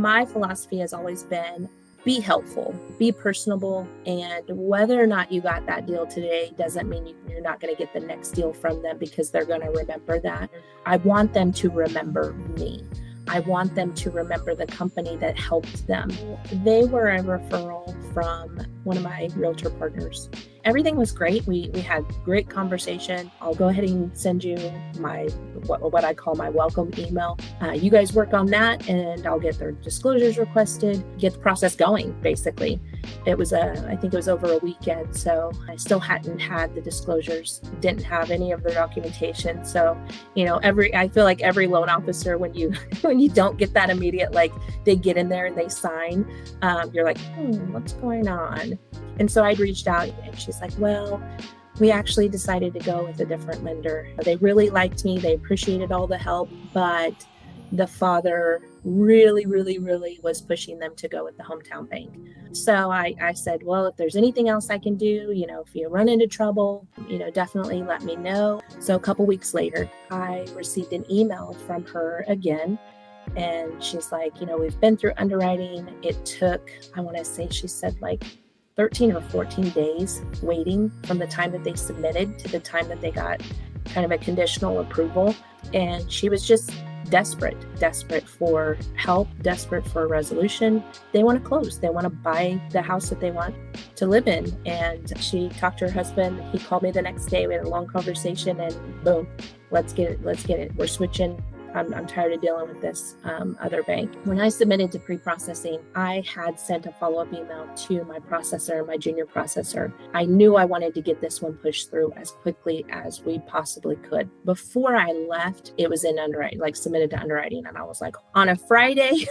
my philosophy has always been be helpful, be personable, and whether or not you got that deal today doesn't mean you're not going to get the next deal from them, because they're going to remember that. I want them to remember me. I want them to remember the company that helped them. They were a referral from one of my realtor partners. Everything was great. We had great conversation. I'll go ahead and send you my what I call my welcome email. You guys work on that, and I'll get their disclosures requested, get the process going, basically. It was I think it was over a weekend, so I still hadn't had the disclosures, didn't have any of their documentation. So, I feel like every loan officer, when you don't get that immediate, like they get in there and they sign, you're like, what's going on? And so I reached out, and she's like, well, we actually decided to go with a different lender. They really liked me. They appreciated all the help, but the father really, really, really was pushing them to go with the hometown bank. So I said, well, if there's anything else I can do, if you run into trouble, definitely let me know. So a couple weeks later, I received an email from her again. And she's like, we've been through underwriting. It took, I want to say, she said like 13 or 14 days waiting from the time that they submitted to the time that they got kind of a conditional approval. And she was just desperate for help, desperate for a resolution. They want to close. They want to buy the house that they want to live in. And she talked to her husband. He called me the next day. We had a long conversation, and boom, let's get it. We're switching. I'm tired of dealing with this other bank. When I submitted to pre-processing, I had sent a follow-up email to my processor, my junior processor. I knew I wanted to get this one pushed through as quickly as we possibly could. Before I left, it was in underwriting, like submitted to underwriting. And I was like, on a Friday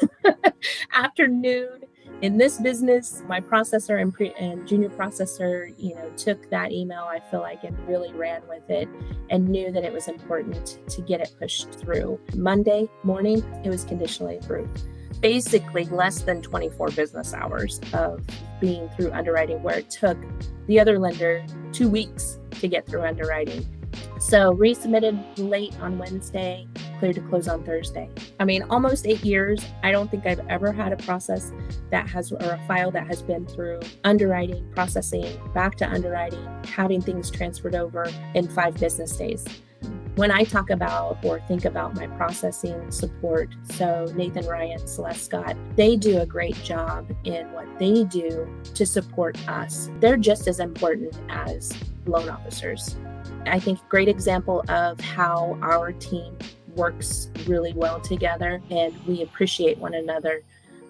afternoon, in this business, my processor and junior processor, took that email, I feel like, and really ran with it and knew that it was important to get it pushed through. Monday morning, it was conditionally approved. Basically, less than 24 business hours of being through underwriting, where it took the other lender 2 weeks to get through underwriting. So resubmitted late on Wednesday, cleared to close on Thursday. I mean, almost 8 years. I don't think I've ever had a process or a file that has been through underwriting, processing, back to underwriting, having things transferred over in 5 business days. When I talk about or think about my processing support, so Nathan, Ryan, Celeste, Scott, they do a great job in what they do to support us. They're just as important as loan officers. I think a great example of how our team works really well together and we appreciate one another.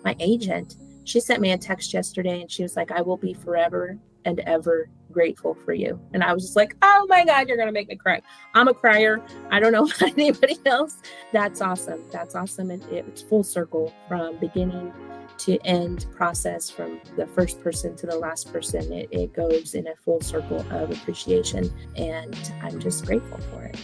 My agent, she sent me a text yesterday and she was like, I will be forever and ever grateful for you. And I was just like, oh my God, you're going to make me cry. I'm a crier. I don't know about anybody else. That's awesome. That's awesome. And it's full circle from beginning to end process, from the first person to the last person. It goes in a full circle of appreciation, and I'm just grateful for it.